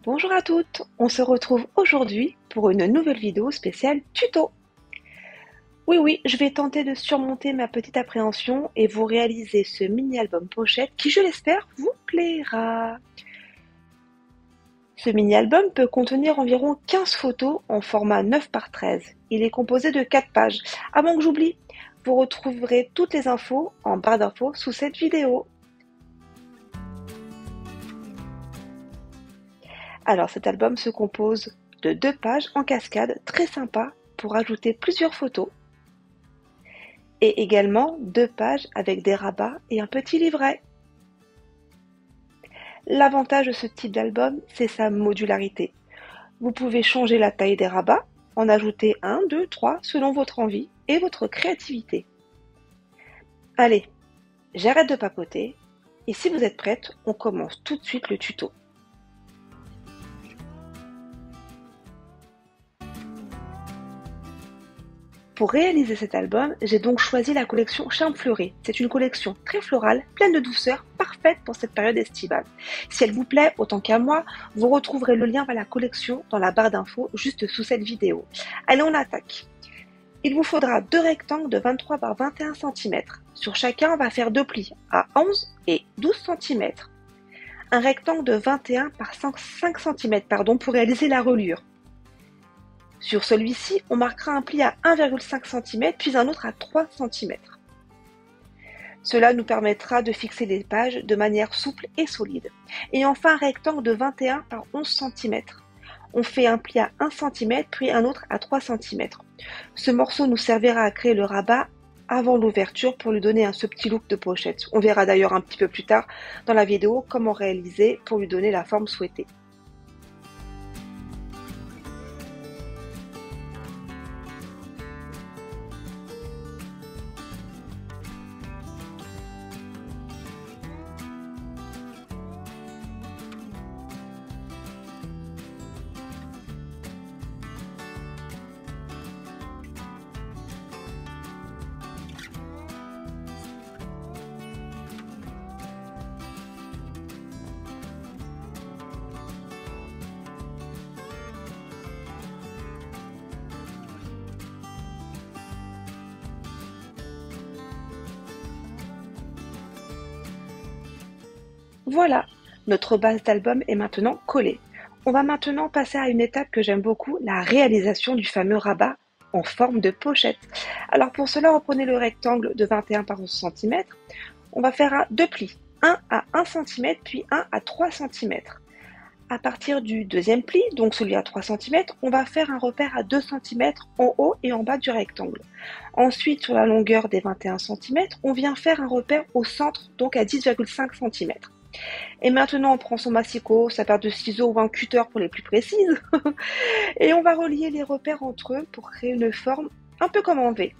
Bonjour à toutes, on se retrouve aujourd'hui pour une nouvelle vidéo spéciale tuto. Oui, je vais tenter de surmonter ma petite appréhension et vous réaliser ce mini-album pochette qui, je l'espère, vous plaira. Ce mini-album peut contenir environ 15 photos en format 9 par 13. Il est composé de 4 pages. Avant que j'oublie, vous retrouverez toutes les infos en barre d'infos sous cette vidéo. Alors cet album se compose de 2 pages en cascade très sympa pour ajouter plusieurs photos et également 2 pages avec des rabats et un petit livret. L'avantage de ce type d'album, c'est sa modularité. Vous pouvez changer la taille des rabats, en ajouter 1, 2, 3 selon votre envie et votre créativité. Allez, j'arrête de papoter et si vous êtes prête, on commence tout de suite le tuto. Pour réaliser cet album, j'ai donc choisi la collection Charme Fleuri. C'est une collection très florale, pleine de douceur, parfaite pour cette période estivale. Si elle vous plaît autant qu'à moi, vous retrouverez le lien vers la collection dans la barre d'infos juste sous cette vidéo. Allez, on attaque. Il vous faudra 2 rectangles de 23 par 21 cm. Sur chacun, on va faire 2 plis à 11 et 12 cm. Un rectangle de 21 par 5 cm pour réaliser la reliure. Sur celui-ci, on marquera un pli à 1,5 cm puis un autre à 3 cm. Cela nous permettra de fixer les pages de manière souple et solide. Et enfin un rectangle de 21 par 11 cm. On fait un pli à 1 cm puis un autre à 3 cm. Ce morceau nous servira à créer le rabat avant l'ouverture pour lui donner ce petit look de pochette. On verra d'ailleurs un petit peu plus tard dans la vidéo comment réaliser pour lui donner la forme souhaitée. Voilà, notre base d'album est maintenant collée. On va maintenant passer à une étape que j'aime beaucoup, la réalisation du fameux rabat en forme de pochette. Alors pour cela, reprenez le rectangle de 21 par 11 cm. On va faire 2 plis, un à 1 cm puis un à 3 cm. À partir du deuxième pli, donc celui à 3 cm, on va faire un repère à 2 cm en haut et en bas du rectangle. Ensuite, sur la longueur des 21 cm, on vient faire un repère au centre, donc à 10,5 cm. Et maintenant, on prend son massicot, sa paire de ciseaux ou un cutter pour les plus précises. Et on va relier les repères entre eux pour créer une forme un peu comme en V,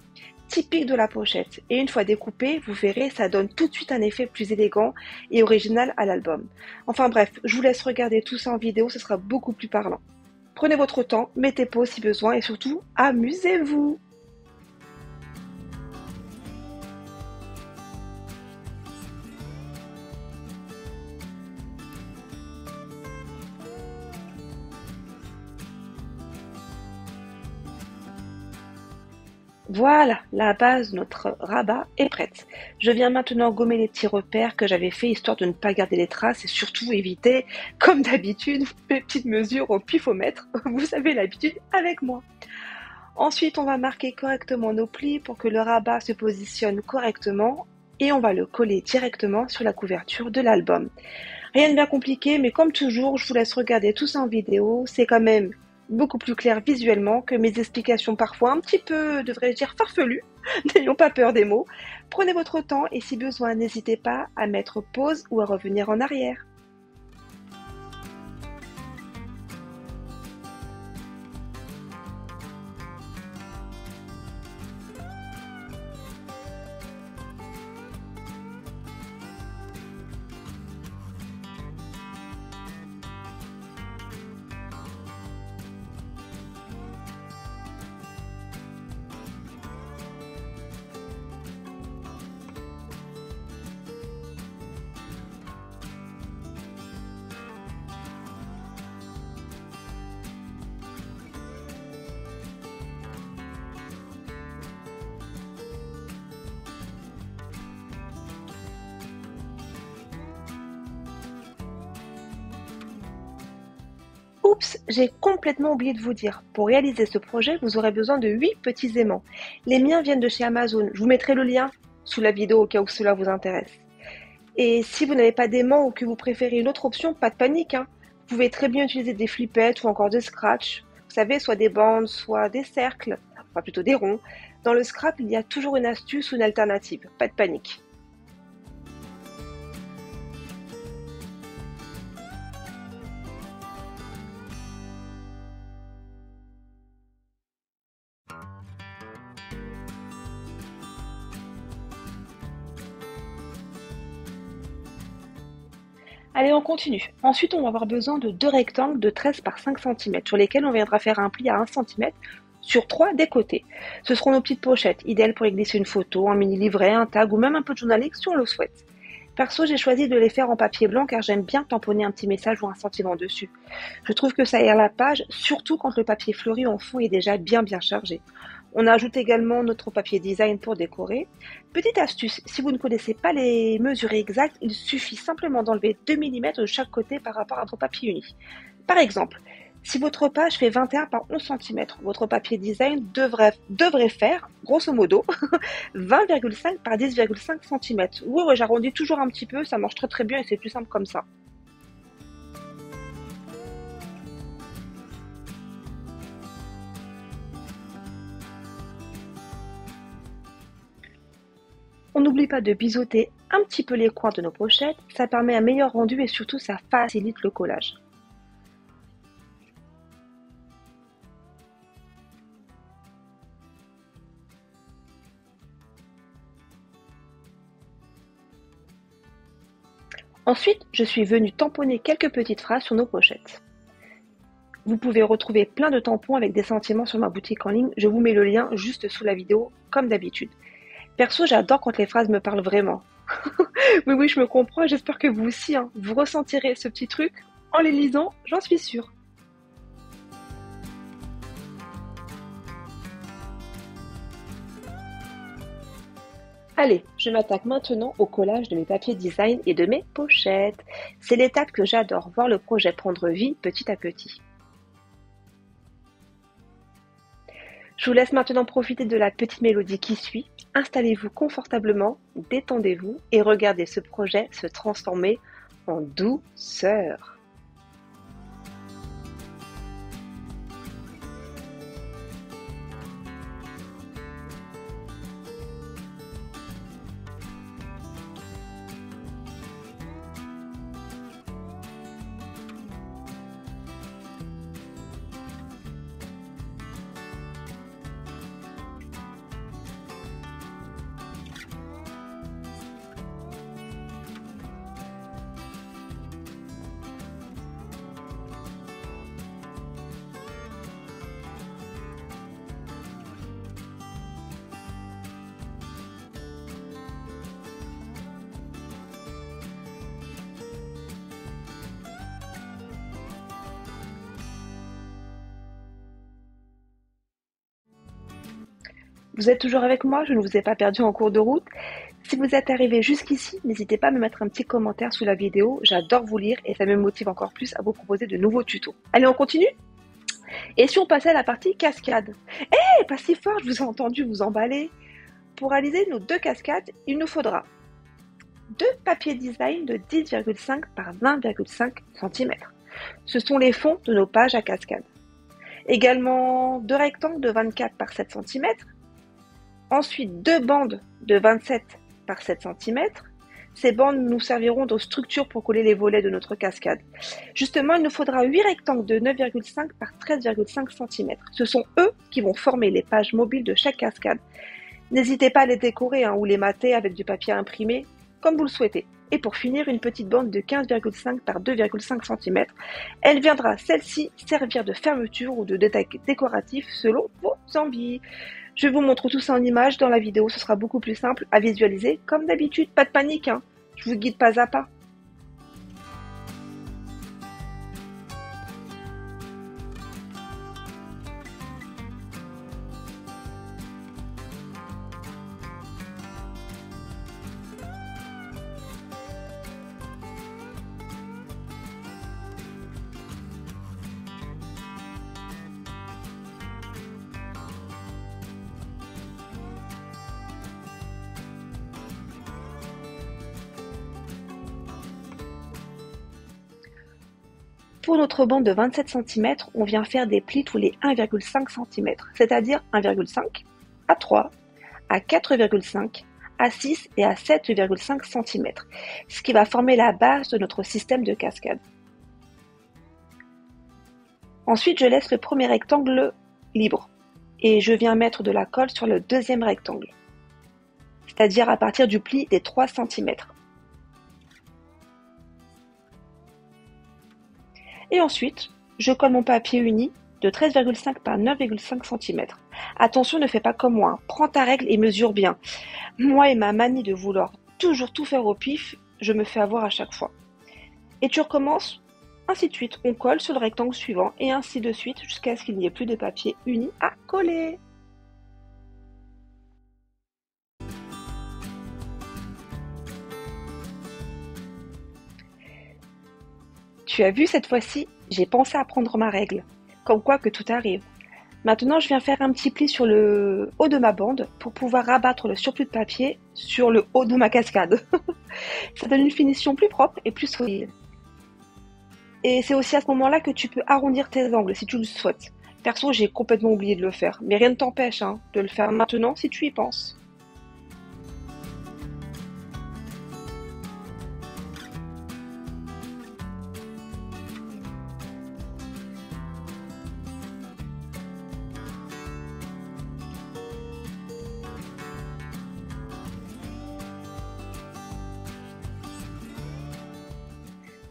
typique de la pochette. Et une fois découpé, vous verrez, ça donne tout de suite un effet plus élégant et original à l'album. Enfin bref, je vous laisse regarder tout ça en vidéo, ce sera beaucoup plus parlant. Prenez votre temps, mettez pause si besoin et surtout, amusez-vous! Voilà, la base de notre rabat est prête. Je viens maintenant gommer les petits repères que j'avais fait histoire de ne pas garder les traces et surtout éviter, comme d'habitude, mes petites mesures au pifomètre. Vous avez l'habitude avec moi. Ensuite, on va marquer correctement nos plis pour que le rabat se positionne correctement et on va le coller directement sur la couverture de l'album. Rien de bien compliqué, mais comme toujours, je vous laisse regarder tout ça en vidéo. C'est quand même beaucoup plus clair visuellement que mes explications parfois un petit peu, devrais-je dire, farfelues. N'ayons pas peur des mots. Prenez votre temps et si besoin, n'hésitez pas à mettre pause ou à revenir en arrière. Oups, j'ai complètement oublié de vous dire. Pour réaliser ce projet, vous aurez besoin de 8 petits aimants. Les miens viennent de chez Amazon. Je vous mettrai le lien sous la vidéo au cas où cela vous intéresse. Et si vous n'avez pas d'aimant ou que vous préférez une autre option, pas de panique, hein. Vous pouvez très bien utiliser des flippettes ou encore des scratchs. Vous savez, soit des bandes, soit des cercles, enfin plutôt des ronds. Dans le scrap, il y a toujours une astuce ou une alternative. Pas de panique. Allez, on continue. Ensuite, on va avoir besoin de deux rectangles de 13 par 5 cm sur lesquels on viendra faire un pli à 1 cm sur 3 des côtés. Ce seront nos petites pochettes, idéales pour y glisser une photo, un mini livret, un tag ou même un peu de journalique si on le souhaite. Perso, j'ai choisi de les faire en papier blanc car j'aime bien tamponner un petit message ou un sentiment dessus. Je trouve que ça aère la page, surtout quand le papier fleuri en fond est déjà bien chargé. On ajoute également notre papier design pour décorer. Petite astuce, si vous ne connaissez pas les mesures exactes, il suffit simplement d'enlever 2 mm de chaque côté par rapport à votre papier uni. Par exemple, si votre page fait 21 par 11 cm, votre papier design devrait faire, grosso modo, 20,5 par 10,5 cm. Ouais, j'arrondis toujours un petit peu, ça marche très bien et c'est plus simple comme ça. On n'oublie pas de biseauter un petit peu les coins de nos pochettes, ça permet un meilleur rendu et surtout ça facilite le collage. Ensuite, je suis venue tamponner quelques petites phrases sur nos pochettes. Vous pouvez retrouver plein de tampons avec des sentiments sur ma boutique en ligne, je vous mets le lien juste sous la vidéo, comme d'habitude. Perso, j'adore quand les phrases me parlent vraiment. Oui, je me comprends, j'espère que vous aussi, hein, vous ressentirez ce petit truc en les lisant, j'en suis sûre. Allez, je m'attaque maintenant au collage de mes papiers design et de mes pochettes. C'est l'étape que j'adore, voir le projet prendre vie petit à petit. Je vous laisse maintenant profiter de la petite mélodie qui suit. Installez-vous confortablement, détendez-vous et regardez ce projet se transformer en douceur. Vous êtes toujours avec moi, je ne vous ai pas perdu en cours de route. Si vous êtes arrivé jusqu'ici, n'hésitez pas à me mettre un petit commentaire sous la vidéo, j'adore vous lire et ça me motive encore plus à vous proposer de nouveaux tutos. Allez, on continue? Et si on passait à la partie cascade? Pas si fort, je vous ai entendu vous emballer. Pour réaliser nos deux cascades, il nous faudra deux papiers design de 10,5 par 20,5 cm. Ce sont les fonds de nos pages à cascade. Également deux rectangles de 24 par 7 cm. Ensuite, deux bandes de 27 par 7 cm. Ces bandes nous serviront de structure pour coller les volets de notre cascade. Justement, il nous faudra 8 rectangles de 9,5 par 13,5 cm. Ce sont eux qui vont former les pages mobiles de chaque cascade. N'hésitez pas à les décorer ou les mater avec du papier imprimé, comme vous le souhaitez. Et pour finir, une petite bande de 15,5 par 2,5 cm. Elle viendra, celle-ci, servir de fermeture ou de détail décoratif selon vos envies. Je vous montre tout ça en images dans la vidéo, ce sera beaucoup plus simple à visualiser. Comme d'habitude, pas de panique, hein. Je vous guide pas à pas. Pour notre bande de 27 cm, on vient faire des plis tous les 1,5 cm, c'est-à-dire 1,5 à 3, à 4,5, à 6 et à 7,5 cm, ce qui va former la base de notre système de cascade. Ensuite, je laisse le premier rectangle libre et je viens mettre de la colle sur le deuxième rectangle, c'est-à-dire à partir du pli des 3 cm. Et ensuite, je colle mon papier uni de 13,5 par 9,5 cm. Attention, ne fais pas comme moi, hein. Prends ta règle et mesure bien. Moi et ma manie de vouloir toujours tout faire au pif, je me fais avoir à chaque fois. Et tu recommences, ainsi de suite. On colle sur le rectangle suivant et ainsi de suite jusqu'à ce qu'il n'y ait plus de papier uni à coller. Tu as vu, cette fois-ci, j'ai pensé à prendre ma règle, comme quoi que tout arrive. Maintenant, je viens faire un petit pli sur le haut de ma bande pour pouvoir rabattre le surplus de papier sur le haut de ma cascade. Ça donne une finition plus propre et plus solide. Et c'est aussi à ce moment-là que tu peux arrondir tes angles si tu le souhaites. Perso, j'ai complètement oublié de le faire, mais rien ne t'empêche de le faire maintenant si tu y penses.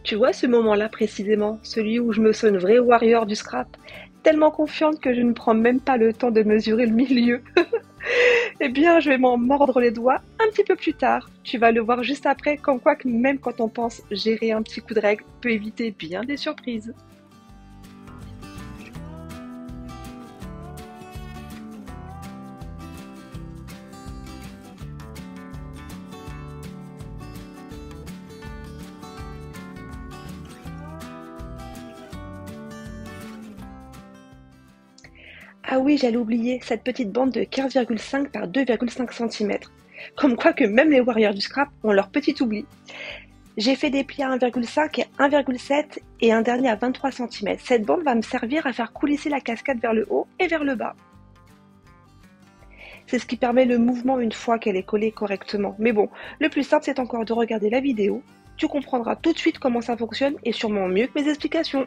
Tu vois ce moment-là précisément, celui où je me sens une vraie warrior du scrap, tellement confiante que je ne prends même pas le temps de mesurer le milieu. Eh bien, je vais m'en mordre les doigts un petit peu plus tard. Tu vas le voir juste après, comme quoi que même quand on pense gérer un petit coup de règle peut éviter bien des surprises. Ah oui, j'allais oublier cette petite bande de 15,5 par 2,5 cm. Comme quoi que même les warriors du scrap ont leur petit oubli. J'ai fait des plis à 1,5 et 1,7 et un dernier à 23 cm. Cette bande va me servir à faire coulisser la cascade vers le haut et vers le bas. C'est ce qui permet le mouvement une fois qu'elle est collée correctement. Mais bon, le plus simple c'est encore de regarder la vidéo. Tu comprendras tout de suite comment ça fonctionne et sûrement mieux que mes explications.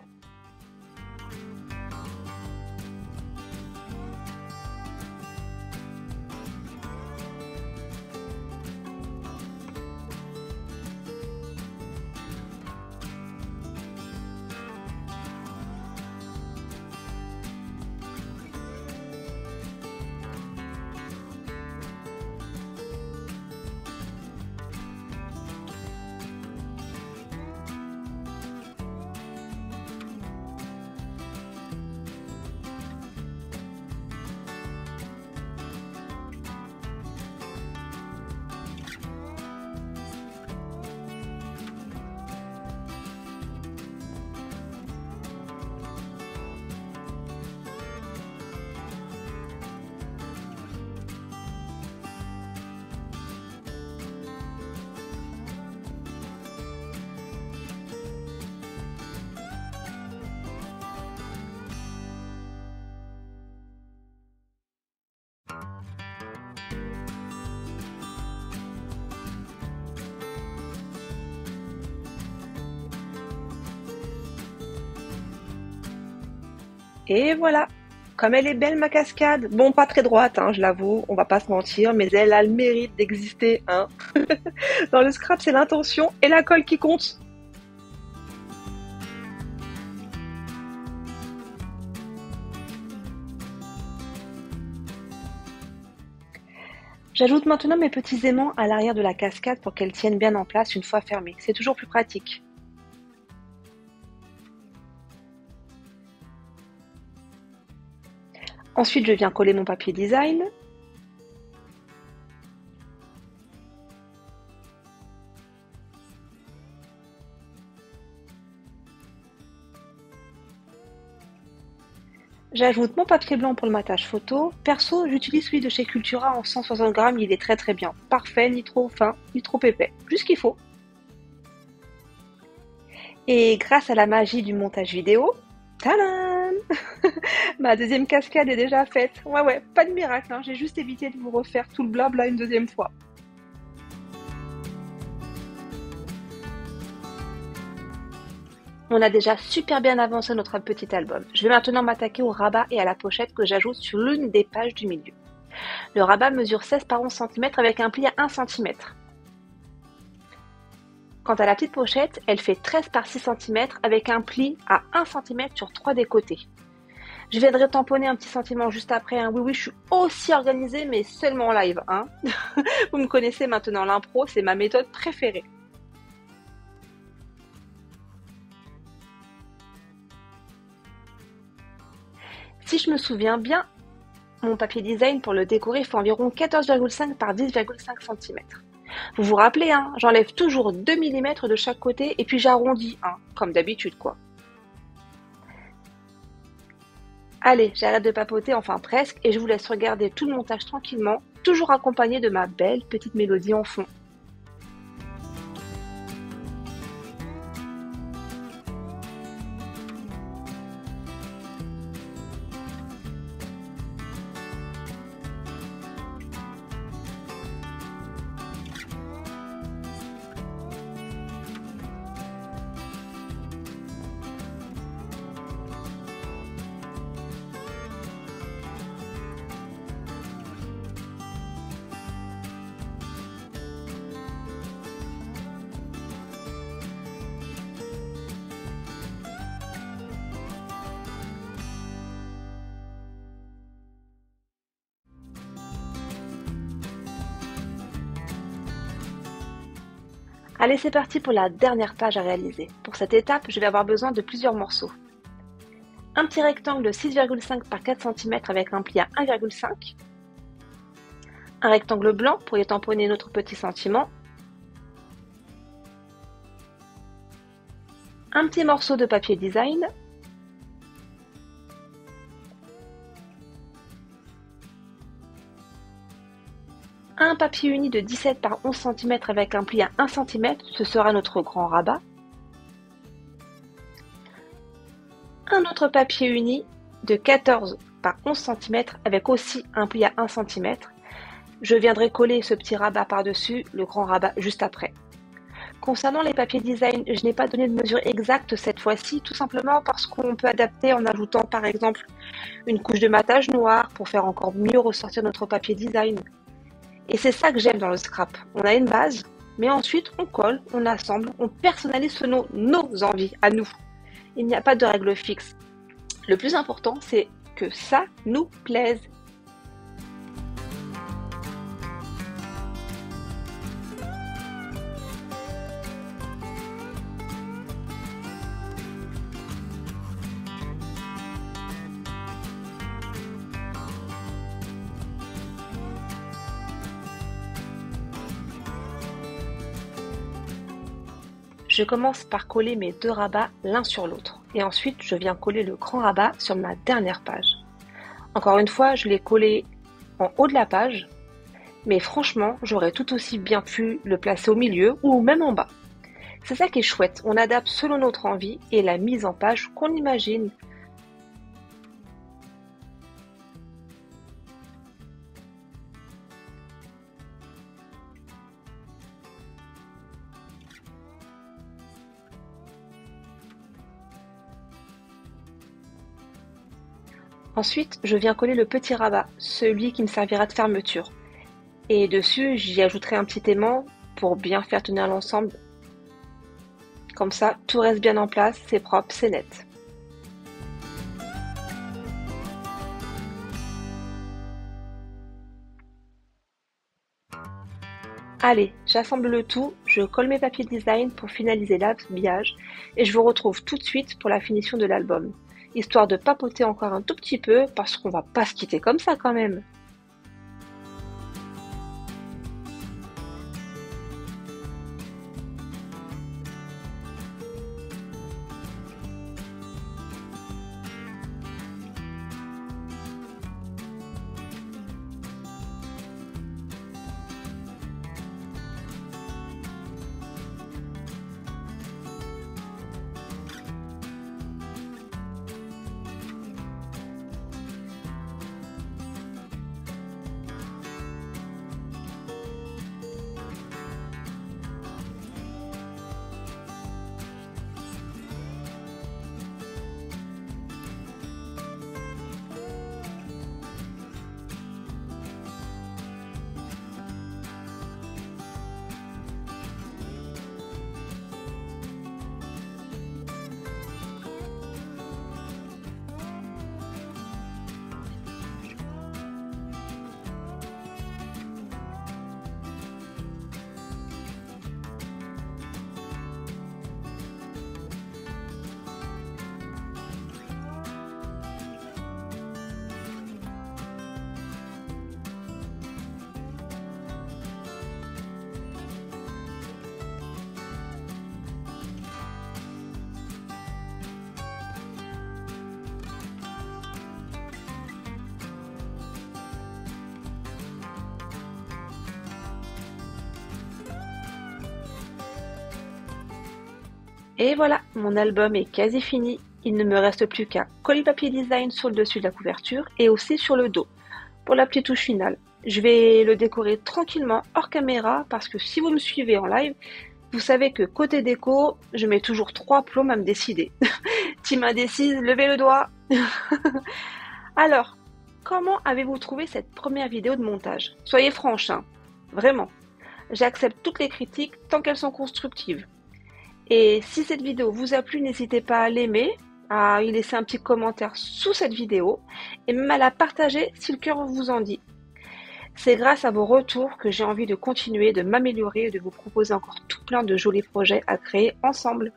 Et voilà, comme elle est belle ma cascade. Bon, pas très droite, je l'avoue, on va pas se mentir, mais elle a le mérite d'exister, hein. Dans le scrap, c'est l'intention et la colle qui compte. J'ajoute maintenant mes petits aimants à l'arrière de la cascade pour qu'elle tienne bien en place une fois fermée. C'est toujours plus pratique. Ensuite, je viens coller mon papier design. J'ajoute mon papier blanc pour le matage photo. Perso, j'utilise celui de chez Cultura en 160 grammes, il est très très bien. Parfait, ni trop fin, ni trop épais. Juste ce qu'il faut. Et grâce à la magie du montage vidéo, tadam! Ma deuxième cascade est déjà faite. Ouais, ouais, pas de miracle, hein, j'ai juste évité de vous refaire tout le blabla une deuxième fois. On a déjà super bien avancé notre petit album. Je vais maintenant m'attaquer au rabat et à la pochette que j'ajoute sur l'une des pages du milieu. Le rabat mesure 16 par 11 cm avec un pli à 1 cm. Quant à la petite pochette, elle fait 13 par 6 cm avec un pli à 1 cm sur 3 des côtés. Je viendrai tamponner un petit sentiment juste après, hein. Oui, oui, je suis aussi organisée, mais seulement en live, hein. Vous me connaissez maintenant, l'impro, c'est ma méthode préférée. Si je me souviens bien, mon papier design pour le décorer fait environ 14,5 par 10,5 cm. Vous vous rappelez, hein, j'enlève toujours 2 mm de chaque côté et puis j'arrondis, hein, comme d'habitude, quoi. Allez, j'arrête de papoter, enfin presque, et je vous laisse regarder tout le montage tranquillement, toujours accompagné de ma belle petite mélodie en fond. Allez, c'est parti pour la dernière page à réaliser. Pour cette étape, je vais avoir besoin de plusieurs morceaux. Un petit rectangle de 6,5 par 4 cm avec un pli à 1,5. Un rectangle blanc pour y tamponner notre petit sentiment. Un petit morceau de papier design. Un papier uni de 17 par 11 cm avec un pli à 1 cm, ce sera notre grand rabat. Un autre papier uni de 14 par 11 cm avec aussi un pli à 1 cm. Je viendrai coller ce petit rabat par-dessus, le grand rabat juste après. Concernant les papiers design, je n'ai pas donné de mesure exacte cette fois-ci, tout simplement parce qu'on peut adapter en ajoutant par exemple une couche de matage noir pour faire encore mieux ressortir notre papier design. Et c'est ça que j'aime dans le scrap. On a une base, mais ensuite on colle, on assemble, on personnalise selon nos envies, à nous. Il n'y a pas de règle fixe. Le plus important, c'est que ça nous plaise. Je commence par coller mes deux rabats l'un sur l'autre. Et ensuite, je viens coller le grand rabat sur ma dernière page. Encore une fois, je l'ai collé en haut de la page, mais franchement, j'aurais tout aussi bien pu le placer au milieu ou même en bas. C'est ça qui est chouette, on adapte selon notre envie et la mise en page qu'on imagine. Ensuite, je viens coller le petit rabat, celui qui me servira de fermeture. Et dessus, j'y ajouterai un petit aimant pour bien faire tenir l'ensemble. Comme ça, tout reste bien en place, c'est propre, c'est net. Allez, j'assemble le tout, je colle mes papiers design pour finaliser l'habillage et je vous retrouve tout de suite pour la finition de l'album. Histoire de papoter encore un tout petit peu parce qu'on va pas se quitter comme ça quand même. Et voilà, mon album est quasi fini. Il ne me reste plus qu'un colis-papier design sur le dessus de la couverture et aussi sur le dos pour la petite touche finale. Je vais le décorer tranquillement hors caméra parce que si vous me suivez en live, vous savez que côté déco, je mets toujours 3 plombs à me décider. Team indécise, levez le doigt. Alors, comment avez-vous trouvé cette première vidéo de montage? Soyez franche, hein, vraiment. J'accepte toutes les critiques tant qu'elles sont constructives. Et si cette vidéo vous a plu, n'hésitez pas à l'aimer, à y laisser un petit commentaire sous cette vidéo et même à la partager si le cœur vous en dit. C'est grâce à vos retours que j'ai envie de continuer, de m'améliorer et de vous proposer encore tout plein de jolis projets à créer ensemble.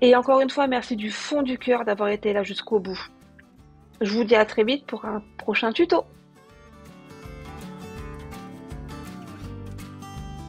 Et encore une fois, merci du fond du cœur d'avoir été là jusqu'au bout. Je vous dis à très vite pour un prochain tuto.